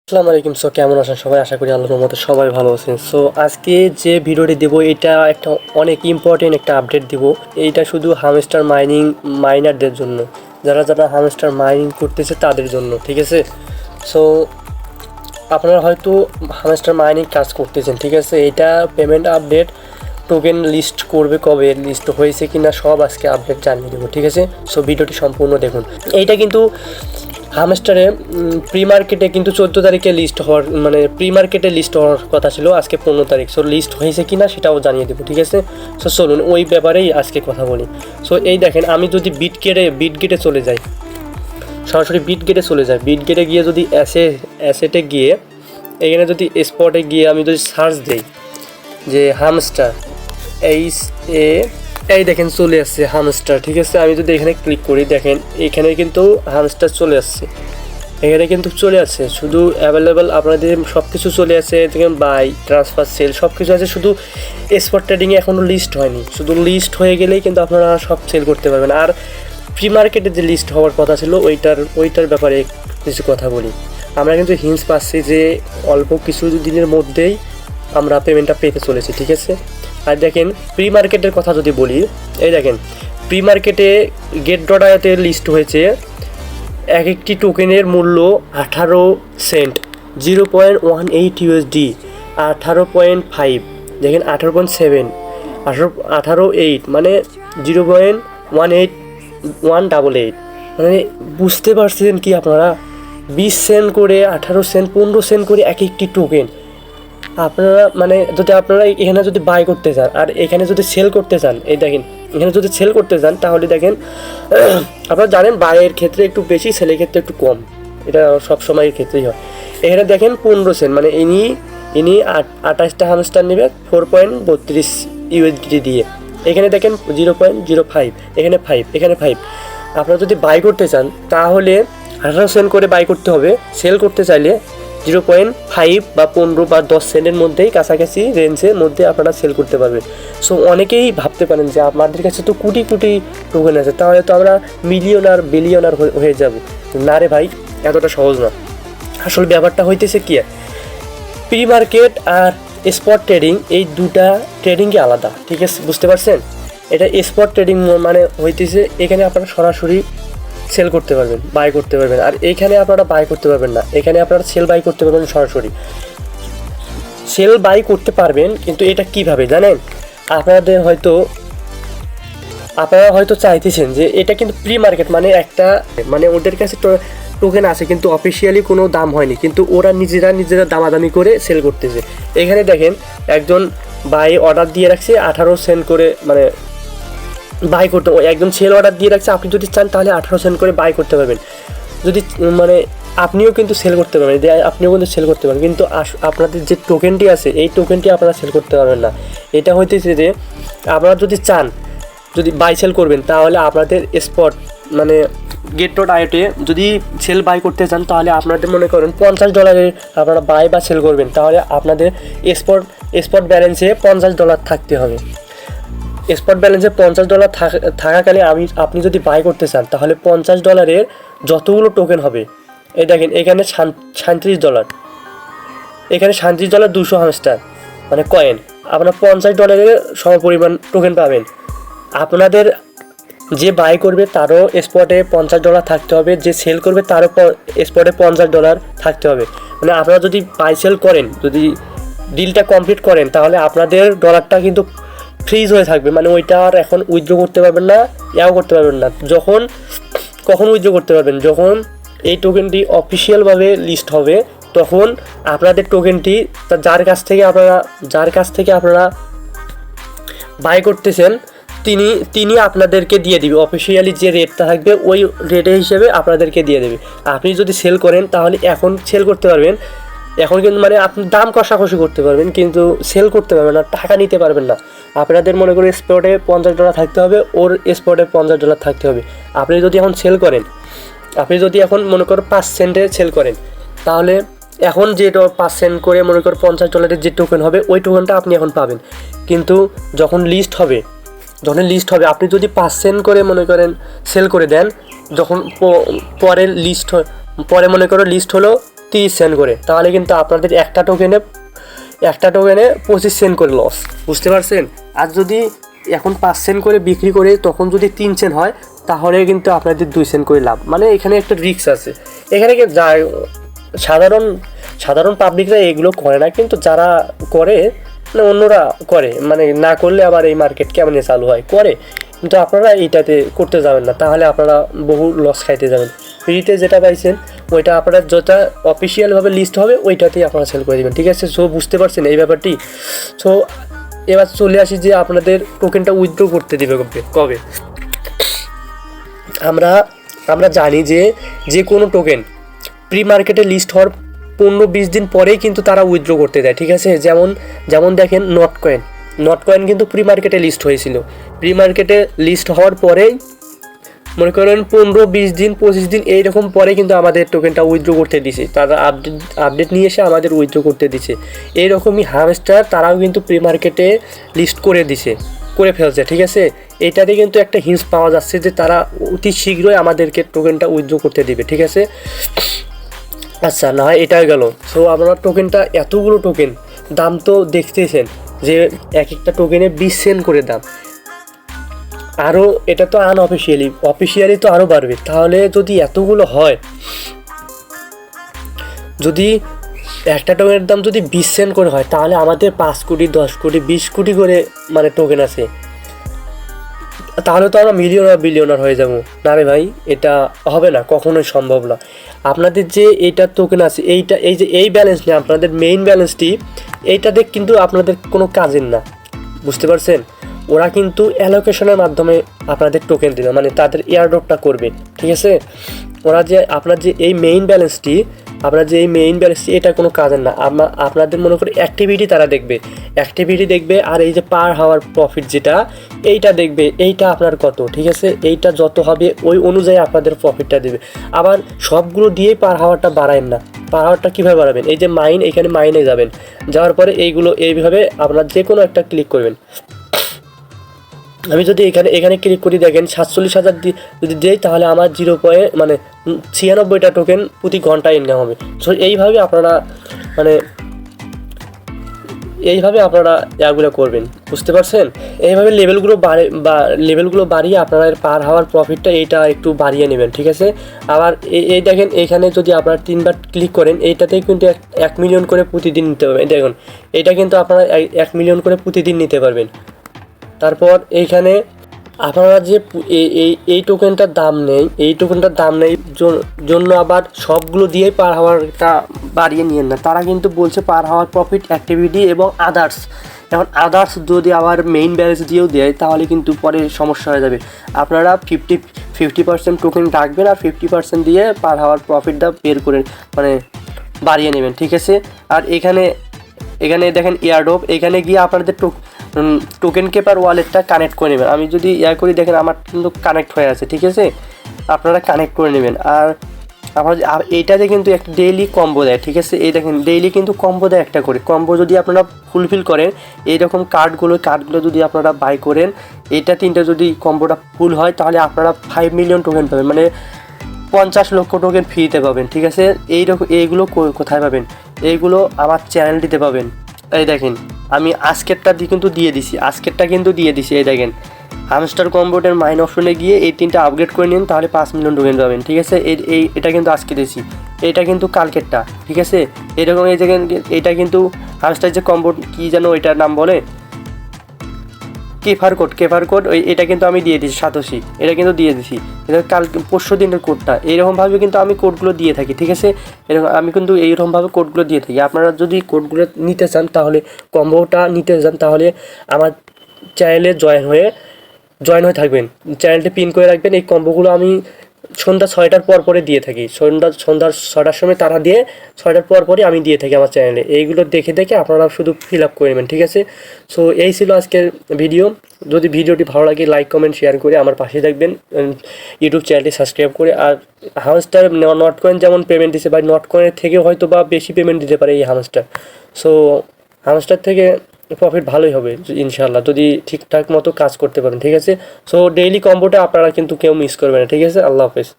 আসসালামু আলাইকুম। কেমন আছেন সবাই? আশা করি আল্লাহর রহমতে সবাই ভালো আছেন। আজকে যে ভিডিওটি দেবো এটা একটা অনেক ইম্পর্টেন্ট একটা আপডেট দিব। এইটা শুধু হামস্টার মাইনারদের জন্য, যারা যারা হামস্টার মাইনিং করতেছে তাদের জন্য, ঠিক আছে? সো আপনারা হয়তো হামস্টার মাইনিং কাজ করতেছেন, ঠিক আছে? এটা পেমেন্ট আপডেট, টোকেন লিস্ট করবে কবে, লিস্ট হয়েছে কি না সব আজকে আপডেট জানিয়ে দেবো, ঠিক আছে? সো ভিডিওটি সম্পূর্ণ দেখুন। এইটা কিন্তু হামস্টারে প্রি মার্কেটে কিন্তু 14 তারিখে লিস্ট হওয়ার, মানে প্রি মার্কেটে লিস্ট হওয়ার কথা ছিল, আজকে 15 তারিখ। সো লিস্ট হয়েছে কি না সেটাও জানিয়ে দেবো, ঠিক আছে? সো চলুন ওই ব্যাপারেই আজকে কথা বলি। সো এই দেখেন, আমি যদি বিট গেটে চলে যাই, সরাসরি বিট গেটে গিয়ে যদি অ্যাসেটে গিয়ে এখানে যদি স্পটে গিয়ে আমি যদি সার্চ দিই যে হামস্টার এই দেখেন চলে আসছে হামস্টার, ঠিক আছে? আমি যদি এখানে ক্লিক করি, দেখেন এখানে কিন্তু হামস্টার চলে আসছে, এখানে কিন্তু চলে আসছে, শুধু অ্যাভেলেবেল আপনাদের সব কিছু চলে আসছে। দেখেন বাই, ট্রান্সফার, সেল সব কিছু আছে, শুধু স্পট ট্রেডিংয়ে এখনও লিস্ট হয়নি। শুধু লিস্ট হয়ে গেলেই কিন্তু আপনারা সব সেল করতে পারবেন। আর প্রি মার্কেটে যে লিস্ট হওয়ার কথা ছিল ওইটার ব্যাপারে কিছু কথা বলি। আমরা কিন্তু হিন্টস পাচ্ছি যে অল্প কিছু দিনের মধ্যেই আমরা পেমেন্টটা পেতে চলেছি, ঠিক আছে? আর দেখেন প্রি মার্কেটের কথা যদি বলি, এই দেখেন প্রি মার্কেটে গেট.আইওতে লিস্ট হয়েছে এক একটি টোকেনের মূল্য 18 সেন্ট, 0.18 ইউএসডি, 18.5, দেখেন 18.7, 18.8, মানে 0.188, মানে বুঝতে পারছেন কি আপনারা? 20 সেন্ট করে, 18 সেন্ট, 15 সেন্ট করে এক একটি টোকেন। আপনারা মানে যদি আপনারা এখানে যদি বাই করতে চান আর এখানে যদি সেল করতে চান, এই দেখেন এখানে যদি সেল করতে চান তাহলে দেখেন আপনারা জানেন বাইয়ের ক্ষেত্রে একটু বেশি, সেলের ক্ষেত্রে একটু কম, এটা সব সময়ের ক্ষেত্রেই হয়। এখানে দেখেন 15 সেন্ট, মানে ইনি 28টা হামস্টার নেবে 4.32 ইউএসডি দিয়ে। এখানে দেখেন 0.05, এখানে 5, এখানে 5। আপনারা যদি বাই করতে চান তাহলে 18 সেন্ট করে বাই করতে হবে। সেল করতে চাইলে 0.5 বা 15 বা 10 সেন্টের মধ্যেই, কাছাকাছি রেঞ্জের মধ্যে আপনারা সেল করতে পারবেন। সো অনেকেই ভাবতে পারেন যে আমাদের কাছে তো কোটি কোটি টোকেন আছে, তাহলে তো আমরা বিলিয়নার হয়ে যাব। না রে ভাই, এতটা সহজ না। আসলে ব্যাপারটা হইতেছে কি, প্রি মার্কেট আর স্পট ট্রেডিং এই দুটা ট্রেডিংই আলাদা, ঠিক আছে? বুঝতে পারছেন? এটা স্পট ট্রেডিং মানে হইতেছে এখানে আপনারা সরাসরি সেল করতে পারবেন, বাই করতে পারবেন। আর এইখানে আপনারা বাই করতে পারবেন না, এখানে আপনারা সেল বাই করতে পারবেন, সরাসরি সেল বাই করতে পারবেন। কিন্তু এটা কিভাবে জানেন? আপনারা হয়তো চাইতেছেন যে এটা কিন্তু প্রি মার্কেট, মানে একটা, মানে ওদের কাছে টোকেন আছে কিন্তু অফিসিয়ালি কোনো দাম হয়নি, কিন্তু ওরা নিজেরা দামাদামি করে সেল করতেছে। এখানে দেখেন একজন বাই অর্ডার দিয়ে রাখছে 18 সেন্ট করে, মানে বাই করতে, একজন সেল অর্ডার দিয়ে রাখছে। আপনি যদি চান তাহলে 18 সেন্ট করে বাই করতে পারবেন, যদি মানে আপনিও কিন্তু সেল করতে পারবেন, আপনিও কিন্তু সেল করতে পারবেন। কিন্তু আপনাদের যে টোকেনটি আছে এই টোকেনটি আপনারা সেল করতে পারবেন না। এটা হইতেছে যে আপনারা যদি চান, যদি বাই সেল করবেন তাহলে আপনাদের স্পট, মানে গেট.আইওতে যদি সেল বাই করতে চান তাহলে আপনাদের মনে করেন $50 আপনারা বাই বা সেল করবেন, তাহলে আপনাদের স্পট ব্যালেন্সে $50 থাকতে হবে। স্পট ব্যালেন্সে $50 থাকাকালে আপনি যদি বাই করতে চান তাহলে $50 যতগুলো টোকেন হবে, এই দেখেন এখানে $37, এখানে $37 200 হামস্টার, মানে কয়েন, আপনার $50 সমপরিমাণ টোকেন পাবেন। আপনাদের যে বাই করবে তারও স্পটে $50 থাকতে হবে, যে সেল করবে তারও স্পটে $50 থাকতে হবে। মানে আপনারা যদি বাই সেল করেন, যদি ডিলটা কমপ্লিট করেন তাহলে আপনাদের ডলারটা কিন্তু ফ্রিজ হয়ে থাকবে, মানে ওইটা আর এখন উইথড্র করতে পারবেন না, করতে পারবেন না। কখন উইথড্র করতে পারবেন? যখন এই টোকেনটি অফিসিয়ালভাবে লিস্ট হবে, তখন আপনাদের টোকেনটি যার কাছ থেকে আপনারা বাই করতেছেন তিনি আপনাদেরকে দিয়ে দিবে। অফিসিয়ালি যে রেটটা থাকবে ওই রেটের হিসেবে আপনাদেরকে দিয়ে দেবে। আপনি যদি সেল করেন তাহলে এখন সেল করতে পারবেন, এখন কিন্তু মানে আপনি দাম কষাকষি করতে পারবেন, কিন্তু সেল করতে পারবেন না, টাকা নিতে পারবেন না। আপনাদের মনে করেন স্পটে $50 থাকতে হবে, ওর স্পটে $50 থাকতে হবে। আপনি যদি এখন মনে করেন 5 সেন্টে সেল করেন, তাহলে এখন যে 5 সেন্ট করে মনে করেন $50 যে টোকেন হবে ওই টোকেনটা আপনি এখন পাবেন। কিন্তু যখন লিস্ট হবে আপনি যদি 5 সেন্ট করে মনে করেন সেল করে দেন, যখন পরে মনে করো লিস্ট হলো 30 সেন্ট করে, তাহলে কিন্তু আপনাদের একটা টোকেনে 25 সেন্ট করে লস, বুঝতে পারছেন। আর যদি এখন 5 সেন্ট করে বিক্রি করে তখন যদি 3 সেন্ট হয় তাহলে কিন্তু আপনাদের 2 সেন্ট করে লাভ। মানে এখানে একটা রিস্ক আছে। এখানে যা সাধারণ পাবলিকরা এগুলো করে না, কিন্তু যারা করে মানে অন্যরা করে, মানে না করলে আবার এই মার্কেট কেমনে চালু হয়, করে। কিন্তু আপনারা এইটাতে করতে যাবেন না, তাহলে আপনারা বহু লস খাইতে যাবেন। ফ্রিতে যেটা পাইছেন ওইটা আপনারা যেটা অফিসিয়ালভাবে লিস্ট হবে ওইটাতেই আপনারা সেল করে দেবেন, ঠিক আছে। সো বুঝতে পারছেন এই ব্যাপারটি। সো এবার চলে আসি যে আপনাদের টোকেনটা উইথড্র করতে দেবে কবে। আমরা জানি যে কোনো টোকেন প্রি মার্কেটে লিস্ট হওয়ার 15-20 দিন পরেই কিন্তু তারা উইথড্র করতে দেয়, ঠিক আছে। যেমন দেখেন নট কয়েন কিন্তু প্রি মার্কেটে লিস্ট হয়েছিল। প্রি মার্কেটে লিস্ট হওয়ার পরেই মনে করেন 15-20 দিন 25 দিন এইরকম পরে কিন্তু আমাদের টোকেনটা উইথড্র করতে দিছে, তারা আপডেট নিয়ে এসে আমাদের উইথড্র করতে দিছে। এইরকমই হামস্টার তারাও কিন্তু প্রি মার্কেটে লিস্ট করে ফেলছে, ঠিক আছে। এটাতে কিন্তু একটা হিন্স পাওয়া যাচ্ছে যে তারা অতি শীঘ্রই আমাদেরকে টোকেনটা উইথড্র করতে দিবে, ঠিক আছে। আচ্ছা, না হয় এটাই গেল। সো আমরা টোকেনটা এতগুলো টোকেন দাম তো দেখতেছেন যে এক একটা টোকেনে 20 সেন্ট করে দাম। আরও এটা তো অফিসিয়ালি তো আরও বাড়বে। তাহলে যদি এতগুলো হয়, যদি একটা টোকেনের দাম যদি 20 সেন্ট করে হয়, তাহলে আমাদের 5 কোটি 10 কোটি 20 কোটি করে মানে টোকেন আছে, তাহলে তো আমরা বিলিয়নার হয়ে যাবো। না রে ভাই, এটা হবে না, কখনোই সম্ভব না। আপনাদের যে এইটা টোকেন আছে, এই ব্যালেন্স নেই, আপনাদের মেইন ব্যালেন্সটি এইটাতে কিন্তু আপনাদের কোনো কাজের না, বুঝতে পারছেন। ওরা কিন্তু অ্যালোকেশনের মাধ্যমে আপনাদের টোকেন দেবে, মানে তাদের এয়ারড্রপটা করবে, ঠিক আছে। ওরা যে আপনার যে এই মেইন ব্যালেন্সটি এটা কোনো কাজের না। আপনাদের মনে করি অ্যাক্টিভিটি তারা দেখবে, আর এই যে পার হাওয়ার প্রফিট যেটা এইটা দেখবে, এইটা আপনার কত, ঠিক আছে। এইটা যত হবে ওই অনুযায়ী আপনাদের প্রফিটটা দেবে। আবার সবগুলো দিয়েই পার হাওয়ারটা বাড়ায়েন না। পার হাওয়ারটা কীভাবে বাড়াবেন, এই যে এখানে মাইনে যাওয়ার পরে এইভাবে আপনার যে কোনো একটা ক্লিক করবেন। আমি যদি এখানে ক্লিক করি, দেখেন 47,000 যদি দেই তাহলে আমার 96টা টোকেন প্রতি ঘন্টায় ইনকাম হবে। সো এইভাবে আপনারা এগুলো করবেন, বুঝতে পারছেন। এইভাবে লেভেলগুলো বাড়িয়ে আপনারা পার হাওয়ার প্রফিটটা এইটা একটু বাড়িয়ে নেবেন, ঠিক আছে। আবার এই দেখেন এখানে যদি আপনারা 3বার ক্লিক করেন, এইটাতেই কিন্তু 1 মিলিয়ন করে প্রতিদিন নিতে পারবেন। দেখুন এটা কিন্তু আপনারা 1 মিলিয়ন করে প্রতিদিন নিতে পারবেন। তারপর এইখানে আপনারা যে এই টোকেনটার দাম নেই জন্য আবার সবগুলো দিয়েই পার হাওয়ারটা বাড়িয়ে নিয়েন না। তারা কিন্তু বলছে পার হাওয়ার প্রফিট, অ্যাক্টিভিটি এবং আদার্স। এখন আদার্স যদি আবার মেইন ব্যালেন্স দিয়েও দেয় তাহলে কিন্তু পরে সমস্যা হয়ে যাবে। আপনারা 50% টোকেন রাখবেন আর 50% দিয়ে পার হাওয়ার প্রফিটটা বের করে বাড়িয়ে নেবেন, ঠিক আছে। আর এখানে দেখেন এয়ারড্রপ, এখানে গিয়ে আপনাদের টোকেন কেপার ওয়ালেটটা কানেক্ট করে নেবেন। আমি যদি করি, দেখেন আমার কিন্তু কানেক্ট হয়ে আছে, ঠিক আছে। আপনারা কানেক্ট করে নেবেন। আর এইটাতে কিন্তু একটা ডেইলি কম্বো দেয়, ঠিক আছে। এই দেখেন ডেইলি কিন্তু কম্বো দেয় একটা করে। কম্বো যদি আপনারা ফুলফিল করেন, এইরকম কার্ডগুলো যদি আপনারা বাই করেন, এইটা 3টা যদি কম্বোটা ফুল হয় তাহলে আপনারা 5 মিলিয়ন টোকেন পাবেন, মানে 50 লক্ষ টোকেন ফ্রিতে পাবেন, ঠিক আছে। এইগুলো কোথায় পাবেন? এইগুলো আমার চ্যানেলটিতে পাবেন। এই দেখেন আমি আজকেরটা কিন্তু দিয়ে দিছি। এই দেখেন হামস্টার কম্বোটের মাইন অপশনে গিয়ে এই 3টা আপগ্রেড করে নিন, তাহলে 5 মিলিয়ন টোকেন পাবেন, ঠিক আছে। এটা কিন্তু আজকে দিয়েছি, এটা কিন্তু কালকেরটা, ঠিক আছে। এরকম এই দেখেন এটা কিন্তু হামস্টার যে কম্বোট কি যেন ওইটার নাম বলে, কেফার কোড, এটা কিন্তু আমি দিয়ে দিয়েছি 87, এটা কিন্তু দিয়ে দিছি। এটা পরশু দিনের কোডটা। এইরকমভাবে কিন্তু আমি কোডগুলো দিয়ে থাকি, ঠিক আছে। আমি কিন্তু এইরকমভাবে কোডগুলো দিয়ে থাকি। আপনারা যদি কোডগুলো নিতে চান, তাহলে কম্বোটা নিতে চান, তাহলে আমার চ্যানেলে জয়েন হয়ে থাকবেন। চ্যানেলটি পিন করে রাখবেন। এই কম্বোগুলো আমি সন্ধ্যা 6টার পরে দিয়ে থাকি। সন্ধ্যার 6টার সময় তারা দিয়ে 6টার পরই আমি দিয়ে থাকি আমার চ্যানেলে। এইগুলো দেখে আপনারা শুধু ফিল আপ করে নেবেন, ঠিক আছে। সো এই ছিল আজকের ভিডিও। যদি ভিডিওটি ভালো লাগে লাইক কমেন্ট শেয়ার করে আমার পাশে থাকবেন, ইউটিউব চ্যানেলটি সাবস্ক্রাইব করে। আর হামস্টার নট কয়েন যেমন পেমেন্ট দিচ্ছে, বা নট কয়েনের থেকে হয়তো বা বেশি পেমেন্ট দিতে পারে এই হামস্টার। সো হামস্টার থেকে প্রফিট ভালোই হবে ইনশাআল্লাহ, যদি ঠিকঠাক মতো কাজ করতে পারেন, ঠিক আছে। সো ডেইলি কম্বোটা আপনারা কিন্তু কেউ মিস করবেন না, ঠিক আছে। আল্লাহ হাফেজ।